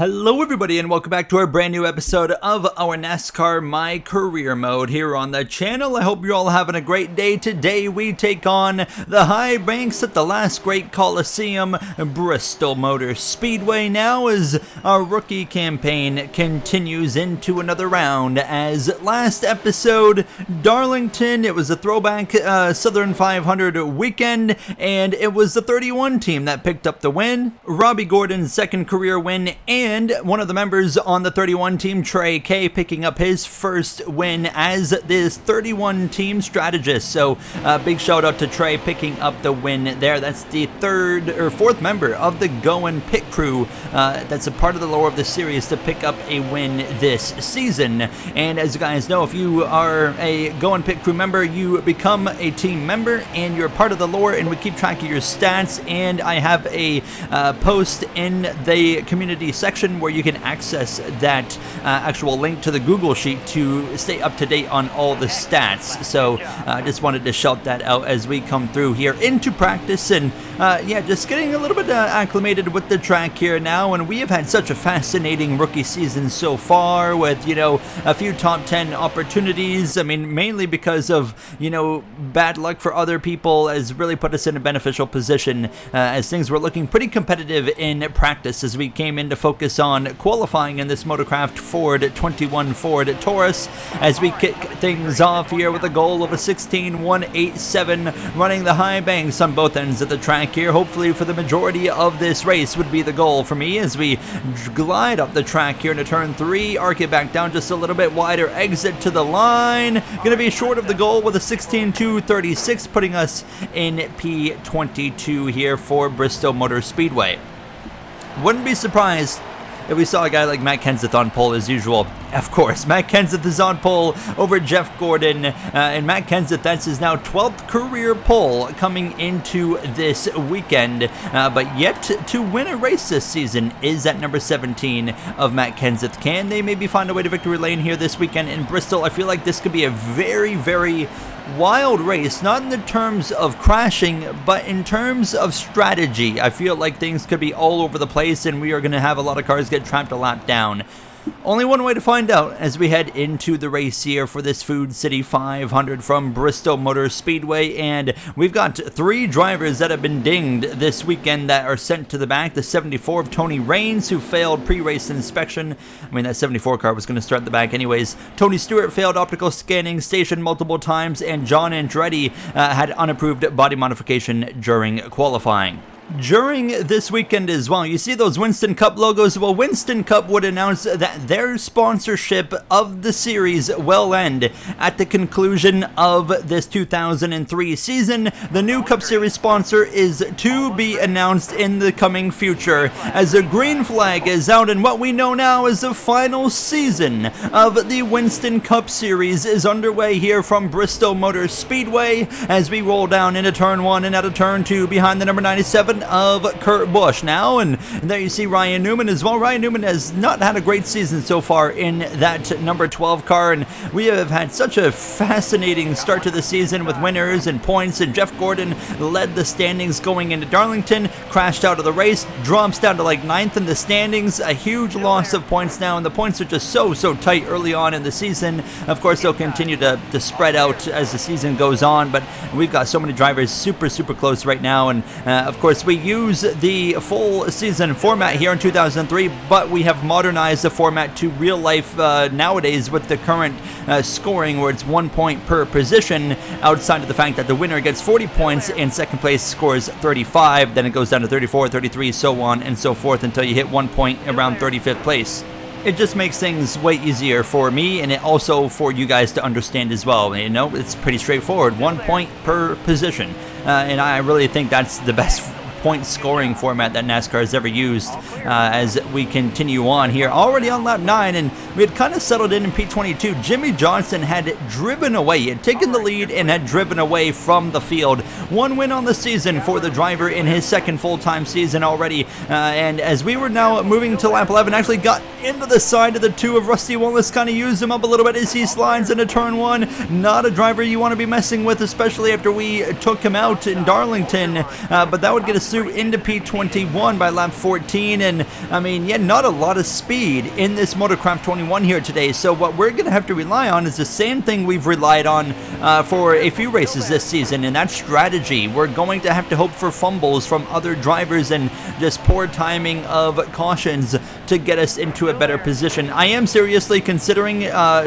Hello everybody and welcome back to our brand new episode of our NASCAR MyCareer mode here on the channel. I hope you're all having a great day. Today we take on the high banks at the last great Coliseum, Bristol Motor Speedway, now as our rookie campaign continues into another round. As last episode, Darlington, it was a throwback Southern 500 weekend, and it was the 31 team that picked up the win. Robbie Gordon's second career win, and one of the members on the 31 team, Trey K, picking up his first win as this 31 team strategist. So big shout out to Trey picking up the win there. That's the fourth member of the Going Pit Crew that's a part of the lore of the series to pick up a win this season. And as you guys know, if you are a Going Pit Crew member, you become a team member and you're part of the lore, and we keep track of your stats. And I have a post in the community section where you can access that actual link to the Google Sheet to stay up to date on all the stats. So I just wanted to shout that out as we come through here into practice, and yeah, just getting a little bit acclimated with the track here now. And we have had such a fascinating rookie season so far with, you know, a few top 10 opportunities. I mean, mainly because of, you know, bad luck for other people has really put us in a beneficial position as things were looking pretty competitive in practice as we came into focus on qualifying in this Motorcraft Ford 21 Ford Taurus, as we kick things off here with a goal of a 16.187, running the high banks on both ends of the track here. Hopefully for the majority of this race would be the goal for me as we glide up the track here into turn 3, arc it back down just a little bit wider, exit to the line. Gonna be short of the goal with a 16.236, putting us in P22 here for Bristol Motor Speedway. Wouldn't be surprised if we saw a guy like Matt Kenseth on pole as usual. Of course, Matt Kenseth is on pole over Jeff Gordon, and Matt Kenseth, that's his now 12th career pole coming into this weekend, but yet to win a race this season is at number 17 of Matt Kenseth. Can they maybe find a way to victory lane here this weekend in Bristol? I feel like this could be a very, very wild race, not in the terms of crashing, but in terms of strategy. I feel like things could be all over the place, and we are going to have a lot of cars get trapped a lap down. Only one way to find out as we head into the race here for this Food City 500 from Bristol Motor Speedway. And we've got 3 drivers that have been dinged this weekend that are sent to the back. The 74 of Tony Raines, who failed pre-race inspection. I mean, that 74 car was going to start at the back anyways. Tony Stewart failed optical scanning station multiple times, and John Andretti had unapproved body modification during qualifying. During this weekend as well, you see those Winston Cup logos? Well, Winston Cup would announce that their sponsorship of the series will end at the conclusion of this 2003 season. The new Cup Series sponsor is to be announced in the coming future as the green flag is out, and what we know now is the final season of the Winston Cup Series is underway here from Bristol Motor Speedway as we roll down into turn 1 and out of turn 2 behind the number 97 of Kurt Busch now, and there you see Ryan Newman as well. Ryan Newman has not had a great season so far in that number 12 car, and we have had such a fascinating start to the season with winners and points, and Jeff Gordon led the standings going into Darlington, crashed out of the race, drops down to like 9th in the standings, a huge loss of points now, and the points are just so tight early on in the season. Of course, they'll continue to spread out as the season goes on, but we've got so many drivers super close right now, and of course we use the full season format here in 2003, but we have modernized the format to real life nowadays with the current scoring where it's 1 point per position, outside of the fact that the winner gets 40 points and second place scores 35, then it goes down to 34, 33, so on and so forth until you hit 1 point around 35th place. It just makes things way easier for me, and it also for you guys to understand as well. You know, it's pretty straightforward, 1 point per position, and I really think that's the best point scoring format that NASCAR has ever used as we continue on here. Already on lap 9, and we had kind of settled in P22. Jimmy Johnson had driven away. He had taken the lead and had driven away from the field. 1 win on the season for the driver in his second full-time season already. And as we were now moving to lap 11, actually got into the side of the 2 of Rusty Wallace, kind of used him up a little bit as he slides into turn 1. Not a driver you want to be messing with, especially after we took him out in Darlington. But that would get us through into P21 by lap 14, and I mean, yeah, not a lot of speed in this Motorcraft 21 here today. So what we're going to have to rely on is the same thing we've relied on for a few races this season, and that's strategy. We're going to have to hope for fumbles from other drivers and just poor timing of cautions to get us into a better position. I am seriously considering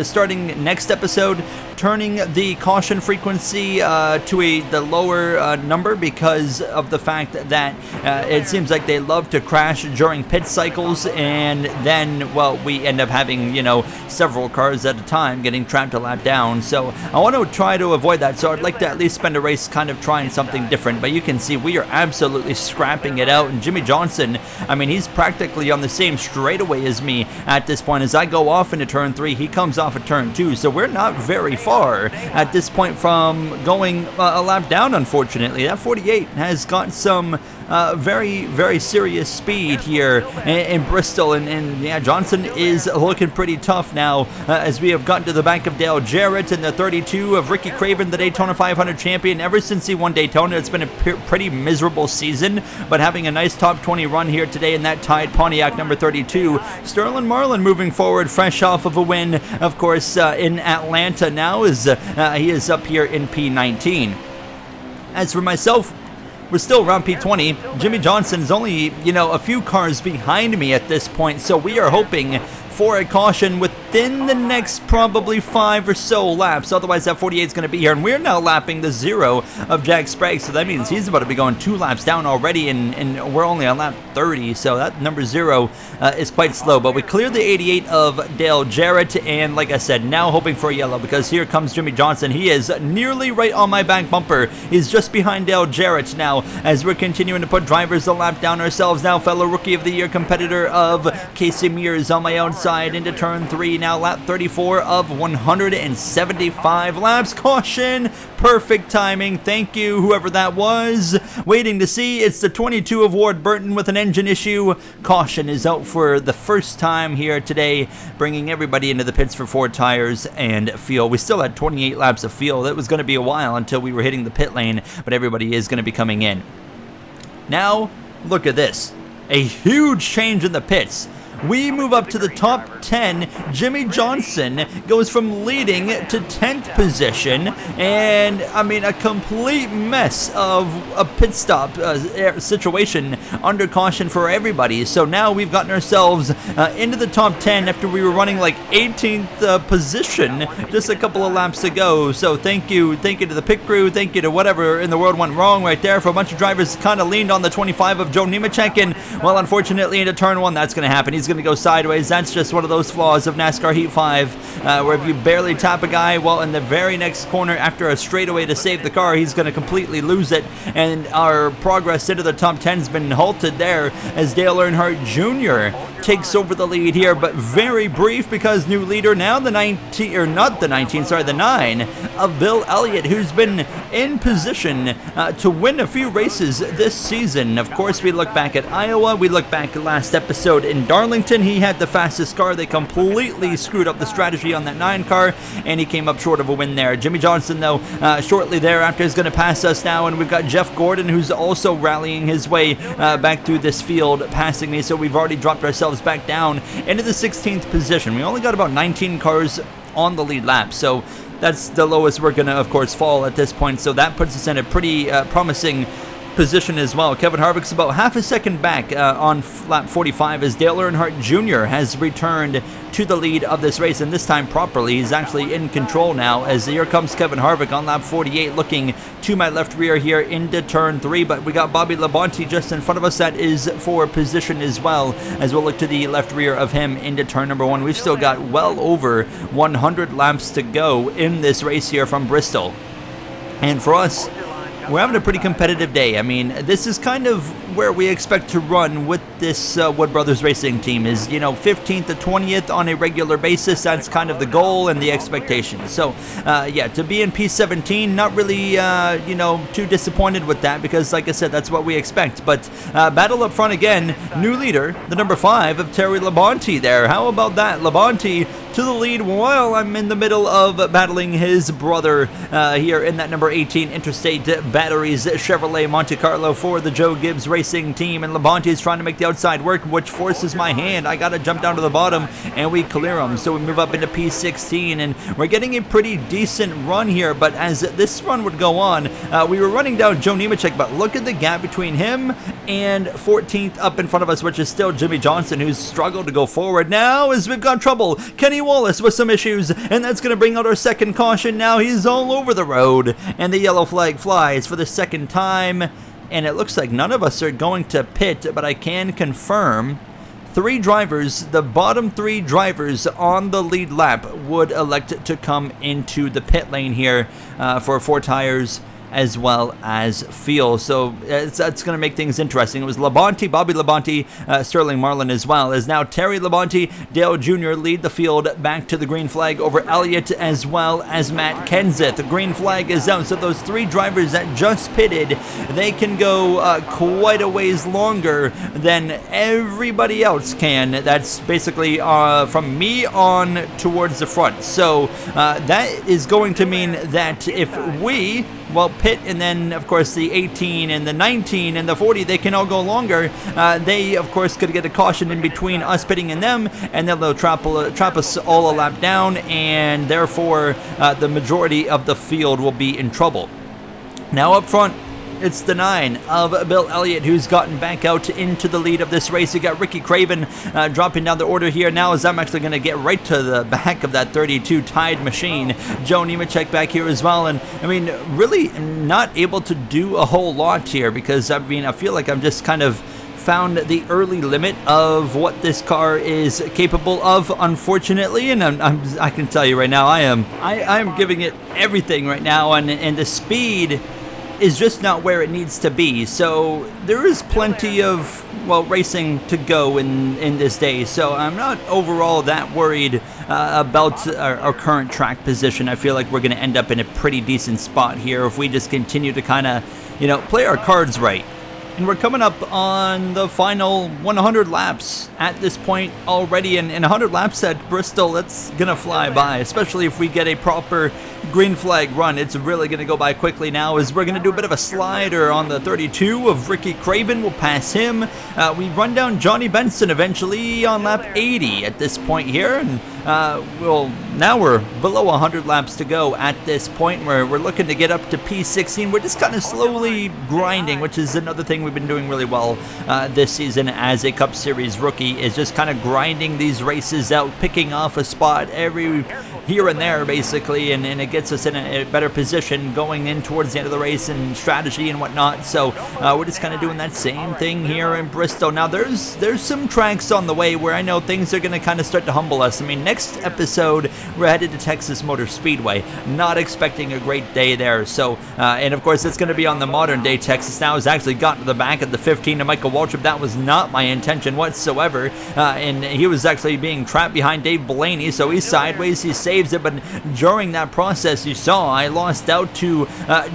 starting next episode turning the caution frequency to the lower number, because of the fact that it seems like they love to crash during pit cycles, and then, well, we end up having, you know, several cars at a time getting trapped a lap down. So I want to try to avoid that, so I'd like to at least spend a race kind of trying something different. But you can see we are absolutely scrapping it out, and Jimmie Johnson, I mean, he's practically on the same straightaway as me at this point. As I go off into turn 3, he comes off at turn 2, so we're not very far at this point from going a lap down, unfortunately. That 48 has got some very, very serious speed here in Bristol, and yeah, Johnson is looking pretty tough now, as we have gotten to the back of Dale Jarrett and the 32 of Ricky Craven, the Daytona 500 champion. Ever since he won Daytona, it's been a pretty miserable season, but having a nice top 20 run here today in that tied Pontiac number 32. Sterling Marlin moving forward, fresh off of a win, of course, in Atlanta now, as he is up here in P19. As for myself, we're still around P20. Jimmie Johnson is only, you know, a few cars behind me at this point, so we are hoping for a caution within the next probably 5 or so laps. Otherwise, that 48 is going to be here, and we're now lapping the 0 of Jack Sprague, so that means he's about to be going 2 laps down already, and we're only on lap 30, so that number 0 is quite slow. But we cleared the 88 of Dale Jarrett, and like I said, now hoping for a yellow, because here comes Jimmie Johnson. He is nearly right on my back bumper. He's just behind Dale Jarrett now, as we're continuing to put drivers a lap down ourselves. Now, fellow Rookie of the Year competitor of Casey Mears on my outside into turn 3, now lap 34 of 175 laps. Caution, perfect timing, thank you whoever that was. Waiting to see, it's the 22 of Ward Burton with an engine issue. Caution is out for the first time here today, bringing everybody into the pits for 4 tires and fuel. We still had 28 laps of fuel. It was going to be a while until we were hitting the pit lane, but everybody is going to be coming in. Now, look at this. A huge change in the pits. We move up to the top 10. Jimmie Johnson goes from leading to 10th position, and I mean, a complete mess of a pit stop situation under caution for everybody. So now we've gotten ourselves into the top 10 after we were running like 18th position just a couple of laps ago. So thank you to the pit crew, thank you to whatever in the world went wrong right there for a bunch of drivers kind of leaned on the 25 of Joe Nemechek, and well, unfortunately into turn 1 that's going to happen. He's going to go sideways. That's just one of those flaws of NASCAR Heat 5, where if you barely tap a guy, well, in the very next corner after a straightaway to save the car, he's going to completely lose it, and our progress into the top 10 has been halted there as Dale Earnhardt Jr. takes over the lead here, but very brief, because new leader now the 9 of Bill Elliott, who's been in position to win a few races this season. Of course, we look back at Iowa, we look back at last episode in Darlington. He had the fastest car. They completely screwed up the strategy on that 9 car, and he came up short of a win there. Jimmie Johnson, though, shortly thereafter is going to pass us now, and we've got Jeff Gordon, who's also rallying his way back through this field, passing me, so we've already dropped ourselves back down into the 16th position. We only got about 19 cars on the lead lap, so that's the lowest we're going to, of course, fall at this point, so that puts us in a pretty promising position as well. Kevin Harvick's about half a second back on lap 45 as Dale Earnhardt Jr. has returned to the lead of this race, and this time properly. He's actually in control now, as here comes Kevin Harvick on lap 48, looking to my left rear here into turn 3, but we got Bobby Labonte just in front of us. That is for position as well, as we'll look to the left rear of him into turn number 1. We've still got well over 100 laps to go in this race here from Bristol, and for us, we're having a pretty competitive day. I mean, this is kind of where we expect to run with this Wood Brothers Racing team, is, you know, 15th to 20th on a regular basis. That's kind of the goal and the expectation. So, yeah, to be in P17, not really, you know, too disappointed with that, because, like I said, that's what we expect. But battle up front again, new leader, the number 5 of Terry Labonte there. How about that? Labonte to the lead while I'm in the middle of battling his brother here in that number 18 Interstate Batteries Chevrolet Monte Carlo for the Joe Gibbs Racing Team, and Labonte is trying to make the outside work, which forces my hand. I gotta jump down to the bottom, and we clear him. So we move up into P16, and we're getting a pretty decent run here. But as this run would go on, we were running down Joe Nemechek, but look at the gap between him and 14th up in front of us, which is still Jimmy Johnson, who's struggled to go forward. Now, as we've got trouble, Kenny Wallace with some issues, and that's going to bring out our second caution. Now he's all over the road, and the yellow flag flies for the second time, and it looks like none of us are going to pit, but I can confirm 3 drivers, the bottom 3 drivers on the lead lap would elect to come into the pit lane here for 4 tires as well as fuel. So that's going to make things interesting. It was Labonte, Bobby Labonte, Sterling Marlin as well. As now Terry Labonte, Dale Jr. lead the field back to the green flag over Elliott as well as Matt Kenseth. The green flag is out, so those 3 drivers that just pitted, they can go quite a ways longer than everybody else can. That's basically from me on towards the front. So that is going to mean that if we pit, and then of course the 18 and the 19 and the 40, they can all go longer. They of course could get a caution in between us pitting and them, and then they'll trap us all a lap down, and therefore the majority of the field will be in trouble. Now up front, it's the 9 of Bill Elliott, who's gotten back out into the lead of this race. You got Ricky Craven dropping down the order here now, as I'm actually going to get right to the back of that 32 tied machine. Joe Nemechek back here as well, and I mean, really not able to do a whole lot here, because I mean, I feel like I'm just kind of found the early limit of what this car is capable of, unfortunately, and I can tell you right now, I'm giving it everything right now, and the speed is just not where it needs to be. So there is plenty of racing to go in this day, so I'm not overall that worried about our current track position. I feel like we're going to end up in a pretty decent spot here if we just continue to kind of play our cards right. And we're coming up on the final 100 laps at this point already, and 100 laps at Bristol, it's going to fly by, especially if we get a proper green flag run. It's really going to go by quickly now, as we're going to do a bit of a slider on the 32 of Ricky Craven. We'll pass him. We run down Johnny Benson eventually on lap 80 at this point here, and now we're below 100 laps to go at this point, where we're looking to get up to P16. We're just kind of slowly grinding, which is another thing we've been doing really well this season as a Cup Series rookie, is just kind of grinding these races out, picking off a spot every here and there basically, and it gets us in a better position going in towards the end of the race and strategy and whatnot. So we're just kind of doing that same thing here in Bristol. Now there's some tracks on the way where I know things are going to kind of start to humble us. I mean, next episode we're headed to Texas Motor Speedway, not expecting a great day there. So and of course it's going to be on the modern day Texas. Now has actually gotten to the back of the 15 to Michael Waltrip. That was not my intention whatsoever, and he was actually being trapped behind Dave Blaney, so he's sideways, he saves it, but during that process you saw I lost out to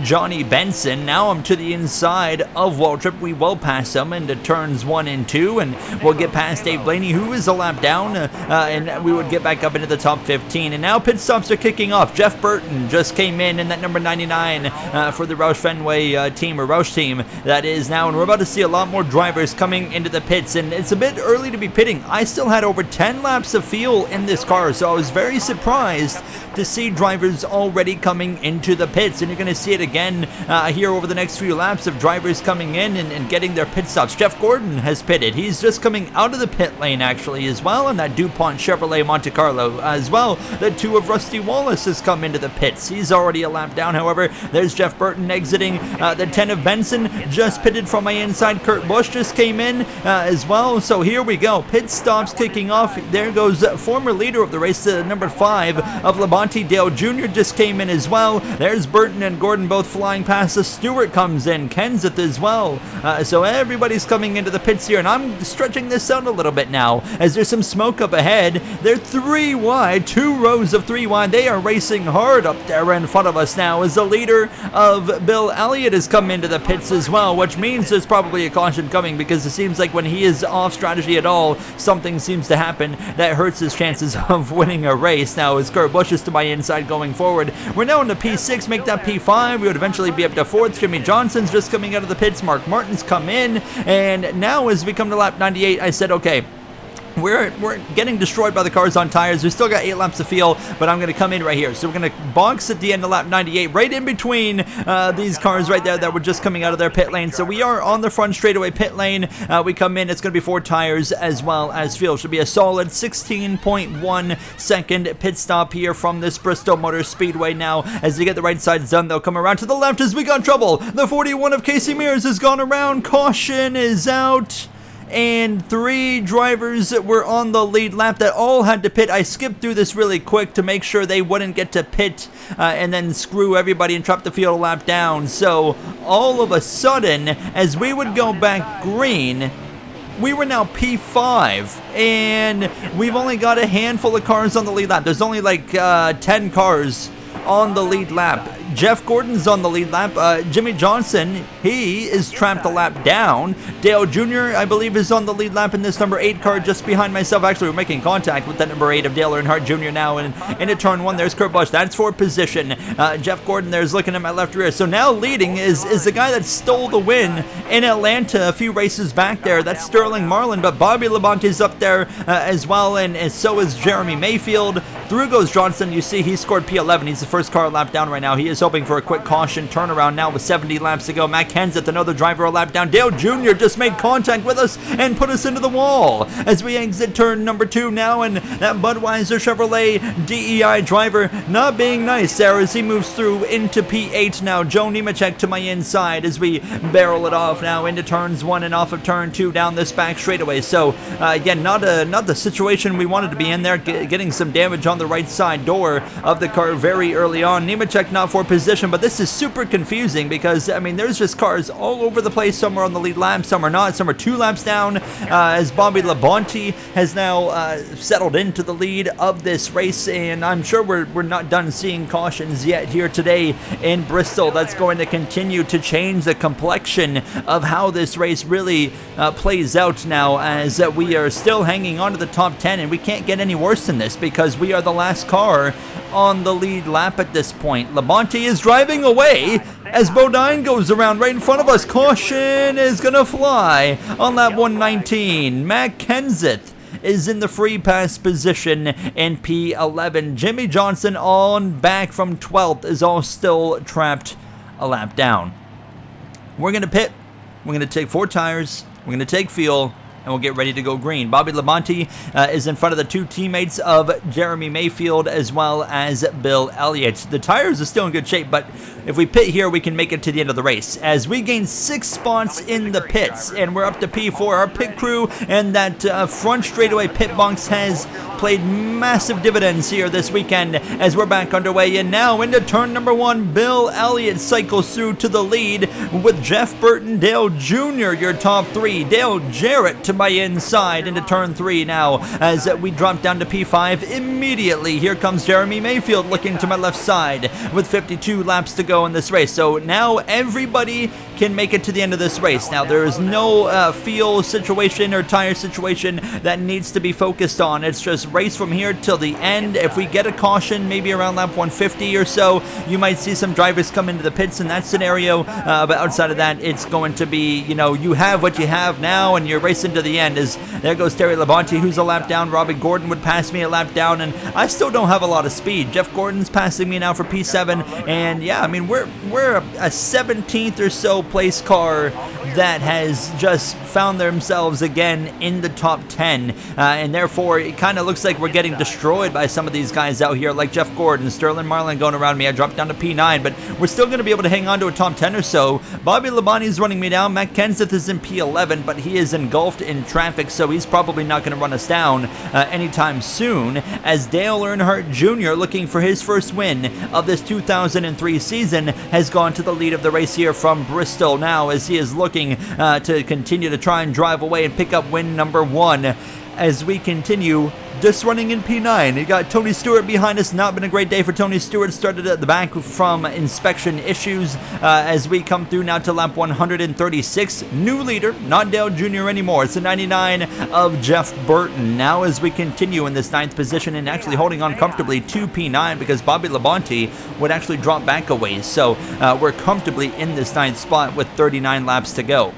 Johnny Benson. Now I'm to the inside of Waltrip. We will pass him into turns 1 and 2, and we'll get past Dave Blaney, who is a lap down, and we would get back up into the top 15. And now pit stops are kicking off. Jeff Burton just came in that number 99 for the Roush Fenway team, or Roush team that is now, and we're about to see a lot more drivers coming into the pits, and it's a bit early to be pitting. I still had over 10 laps of fuel in this car, so I was very surprised to see drivers already coming into the pits, and you're going to see it again here over the next few laps of drivers coming in and getting their pit stops. Jeff Gordon has pitted. He's just coming out of the pit lane actually as well, and that DuPont Chevrolet Monte Carlo as well. The 2 of Rusty Wallace has come into the pits. He's already a lap down, however. There's Jeff Burton exiting. The 10 of Benson just pitted from my inside. Kurt Busch just came in as well. So here we go. Pit stops kicking off. There goes former leader of the race, number 5 of Labonte. Dale Jr. just came in as well. There's Burton and Gordon both flying past us. Stewart comes in. Kenseth as well. So everybody's coming into the pits here, and I'm stretching this out a little bit now, as there's some smoke up ahead. They're 3 3 wide, 2 rows of 3 wide. They are racing hard up there in front of us now as the leader of Bill Elliott has come into the pits as well, which means there's probably a caution coming, because it seems like when he is off strategy at all, something seems to happen that hurts his chances of winning a race. Now, as Kurt Busch is to my inside going forward, we're now into P6, make that P5. We would eventually be up to 4th. Jimmy Johnson's just coming out of the pits. Mark Martin's come in, and now as we come to lap 98, I said, okay, we're getting destroyed by the cars on tires. We still got 8 laps to feel, but I'm going to come in right here. So we're going to box at the end of lap 98, right in between these cars right there that were just coming out of their pit lane. So we are on the front straightaway pit lane. We come in, it's going to be 4 tires as well as fuel. Should be a solid 16.1 second pit stop here from this Bristol Motor Speedway. Now, as they get the right sides done, they'll come around to the left as we got trouble. The 41 of Casey Mears has gone around. Caution is out. And 3 drivers that were on the lead lap that all had to pit. I skipped through this really quick to make sure they wouldn't get to pit and then screw everybody and trap the field a lap down. So all of a sudden, as we would go back green, we were now P5, and we've only got a handful of cars on the lead lap. There's only like 10 cars on the lead lap. Jeff Gordon's on the lead lap. Jimmy Johnson, he is trapped a lap down. Dale Jr., I believe, is on the lead lap in this number 8 car just behind myself. Actually, we're making contact with that number 8 of Dale Earnhardt Jr. now. And into turn 1, there's Kurt Busch. That's for position. Jeff Gordon there's looking at my left rear. So now leading is the guy that stole the win in Atlanta a few races back there. That's Sterling Marlin. But Bobby Labonte's up there as well, and so is Jeremy Mayfield. Through goes Johnson. You see he scored P11. He's the first car lap down right now. He is hoping for a quick caution turnaround now with 70 laps to go. Matt Kenseth, another driver, a lap down. Dale Jr. just made contact with us and put us into the wall as we exit turn number 2 now, and that Budweiser Chevrolet DEI driver not being nice there as he moves through into P8 now. Joe Nemechek to my inside as we barrel it off now into turns 1 and off of turn 2 down this back straightaway. So again, not the situation we wanted to be in there, getting some damage on the right side door of the car very early on. Nemechek not for position, but this is super confusing because, I mean, there's just cars all over the place. Some are on the lead lap, some are not. Some are 2 laps down as Bobby Labonte has now settled into the lead of this race, and I'm sure we're not done seeing cautions yet here today in Bristol. That's going to continue to change the complexion of how this race really plays out now, as we are still hanging on to the top 10, and we can't get any worse than this because we are the last car on the lead lap at this point. Labonte is driving away as Bodine goes around right in front of us. Caution is gonna fly on lap 119. Matt Kenseth is in the free pass position in P11. Jimmy Johnson on back from 12th is all still trapped a lap down. We're gonna pit. We're gonna take 4 tires. We're gonna take fuel, and we'll get ready to go green. Bobby Labonte is in front of the 2 teammates of Jeremy Mayfield as well as Bill Elliott. The tires are still in good shape, but if we pit here, we can make it to the end of the race as we gain 6 spots in the pits, and we're up to P4. Our pit crew and that front straightaway pit box has played massive dividends here this weekend as we're back underway. And now into turn number 1, Bill Elliott cycles through to the lead with Jeff Burton, Dale Jr., your top 3. Dale Jarrett to my inside into turn 3 now as we drop down to P5 immediately. Here comes Jeremy Mayfield looking to my left side with 52 laps to go in this race. So now everybody can make it to the end of this race. Now there is no fuel situation or tire situation that needs to be focused on. It's just race from here till the end. If we get a caution maybe around lap 150 or so, you might see some drivers come into the pits in that scenario, but outside of that, it's going to be, you know, you have what you have now and you're racing to the end. As there goes Terry Labonte, who's a lap down. Robbie Gordon would pass me a lap down, and I still don't have a lot of speed. Jeff Gordon's passing me now for P7, and yeah, I mean, we're a 17th or so place car that has just found themselves again in the top 10, and therefore it kind of looks like we're getting destroyed by some of these guys out here, like Jeff Gordon, Sterling Marlin going around me. I dropped down to P9, but we're still going to be able to hang on to a top 10 or so. Bobby Labonte's running me down. Matt Kenseth is in P11, but he is engulfed in traffic, so he's probably not going to run us down anytime soon, as Dale Earnhardt Jr., looking for his first win of this 2003 season, has gone to the lead of the race here from Bristol now, as he is looking to continue to try and drive away and pick up win number 1. as we continue just running in P9. You got Tony Stewart behind us. Not been a great day for Tony Stewart. Started at the back from inspection issues as we come through now to lap 136. New leader, not Dale Jr. anymore. It's the 99 of Jeff Burton. Now as we continue in this 9th position and actually holding on comfortably to P9 because Bobby Labonte would actually drop back a ways. So we're comfortably in this 9th spot with 39 laps to go.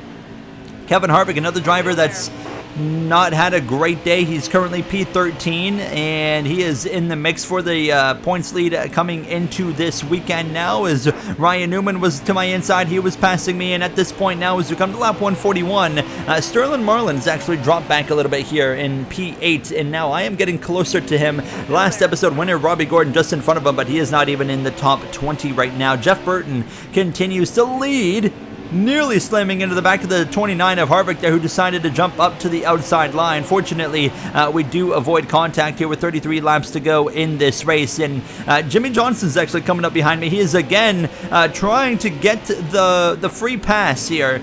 Kevin Harvick, another driver that's not had a great day. He's currently P13 and he is in the mix for the points lead coming into this weekend now, as Ryan Newman was to my inside. He was passing me, and at this point now as we come to lap 141, Sterling Marlin's actually dropped back a little bit here in P8, and now I am getting closer to him. Last episode winner Robbie Gordon just in front of him, but he is not even in the top 20 right now. Jeff Burton continues to lead, nearly slamming into the back of the 29 of Harvick there, who decided to jump up to the outside line. Fortunately, we do avoid contact here with 33 laps to go in this race, and Jimmy Johnson's actually coming up behind me. He is again trying to get the free pass here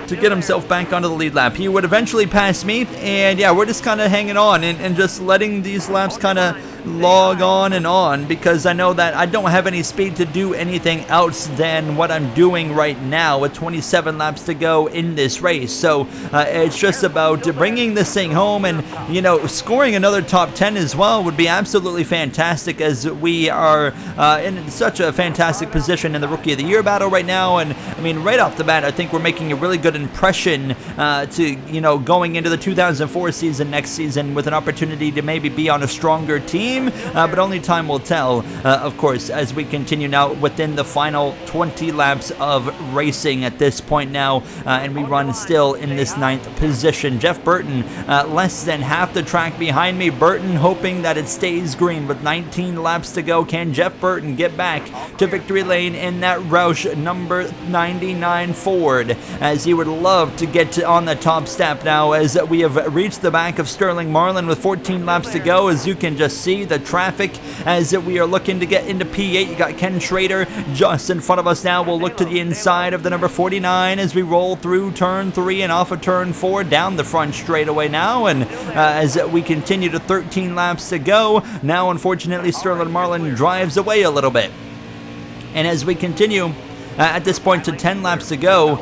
to get himself back onto the lead lap. He would eventually pass me, and yeah, we're just kind of hanging on and just letting these laps kind of log on because I know that I don't have any speed to do anything else than what I'm doing right now with 27 laps to go in this race. So it's just about bringing this thing home, and you know, scoring another top 10 as well would be absolutely fantastic, as we are in such a fantastic position in the Rookie of the Year battle right now. And I mean, right off the bat, I think we're making a really good impression to, you know, going into the 2004 season next season with an opportunity to maybe be on a stronger team, but only time will tell, of course, as we continue now within the final 20 laps of racing at this point now, and we run still in this 9th position. Jeff Burton less than half the track behind me. Burton hoping that it stays green with 19 laps to go. Can Jeff Burton get back to victory lane in that Roush number 99 Ford, as he would love to get on the top step now, as we have reached the back of Sterling Marlin with 14 laps to go. As you can just see the traffic as we are looking to get into P8. You got Ken Schrader just in front of us now. We'll look to the inside of the number 49 as we roll through turn 3 and off of turn 4 down the front straightaway now, and as we continue to 13 laps to go. Now unfortunately Sterling Marlin drives away a little bit, and as we continue at this point to 10 laps to go,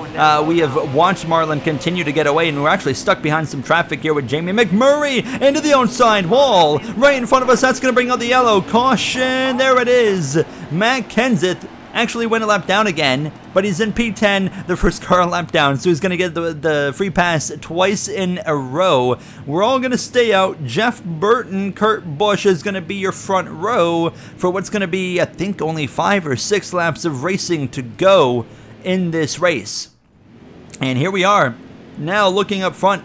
we have watched Marlin continue to get away, and we're actually stuck behind some traffic here with Jamie McMurray into the outside wall right in front of us. That's going to bring out the yellow. Caution, there it is. Matt Kenseth actually went a lap down again, but he's in P10, the first car a lap down, so he's going to get the free pass twice in a row. We're all going to stay out. Jeff Burton, Kurt Busch is going to be your front row for what's going to be, I think, only 5 or 6 laps of racing to go in this race. And here we are, now looking up front.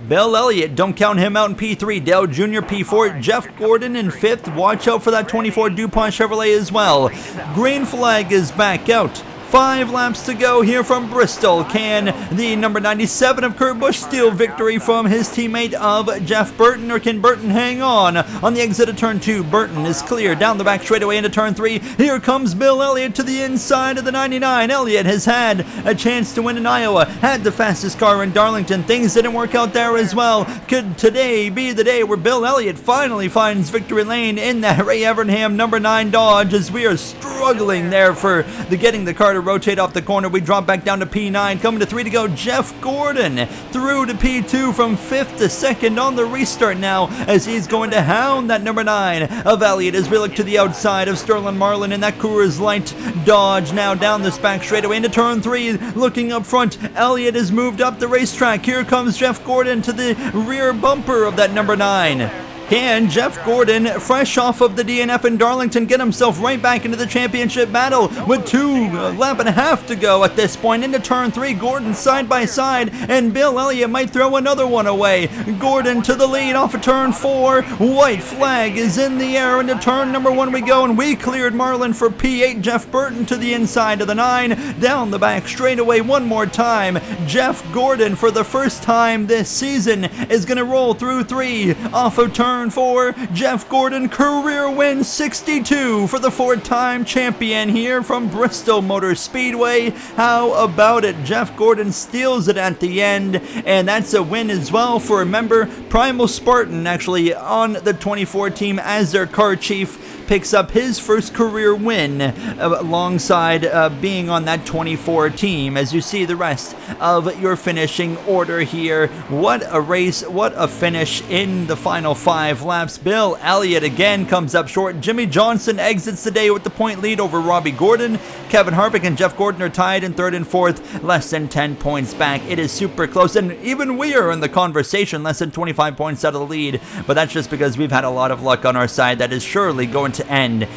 Bill Elliott, don't count him out in P3. Dale Jr. P4. Jeff Gordon in 5th. Watch out for that 24 DuPont Chevrolet as well. Green flag is back out. 5 laps to go here from Bristol. Can the number 97 of Kurt Busch steal victory from his teammate of Jeff Burton, or can Burton hang on the exit of turn 2? Burton is clear down the back straightaway into turn 3. Here comes Bill Elliott to the inside of the 99. Elliott has had a chance to win in Iowa, had the fastest car in Darlington. Things didn't work out there as well. Could today be the day where Bill Elliott finally finds victory lane in that Ray Evernham number 9 Dodge, as we are struggling there for getting the car to rotate off the corner? We drop back down to P9, coming to 3 to go. Jeff Gordon through to P2 from 5th to 2nd on the restart now, as he's going to hound that number 9 of Elliott, as we look to the outside of Sterling Marlin in that Coors Light Dodge. Now down this back straightaway into turn 3, looking up front. Elliott has moved up the racetrack. Here comes Jeff Gordon to the rear bumper of that number 9. Can Jeff Gordon, fresh off of the DNF in Darlington, get himself right back into the championship battle with 2.5 laps to go at this point into turn 3? Gordon side by side, and Bill Elliott might throw another one away. Gordon to the lead off of turn 4. White flag is in the air. Into turn number 1 we go, and we cleared Marlin for P8. Jeff Burton to the inside of the 9. Down the back straightaway one more time. Jeff Gordon, for the first time this season, is going to roll through 3 off of turn turn 4. Jeff Gordon, career win 62 for the 4-time champion here from Bristol Motor Speedway. How about it? Jeff Gordon steals it at the end, and that's a win as well for, remember, Primal Spartan actually on the 24 team as their car chief. Picks up his first career win alongside being on that 24 team. As you see the rest of your finishing order here, what a race, what a finish in the final 5 laps. Bill Elliott again comes up short. Jimmy Johnson exits the day with the point lead over Robbie Gordon. Kevin Harvick and Jeff Gordon are tied in 3rd and 4th, less than 10 points back. It is super close, and even we are in the conversation, less than 25 points out of the lead, but that's just because we've had a lot of luck on our side that is surely going to end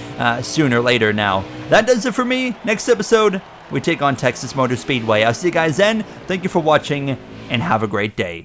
sooner or later now. That does it for me. Next episode, we take on Texas Motor Speedway. I'll see you guys then. Thank you for watching, and have a great day.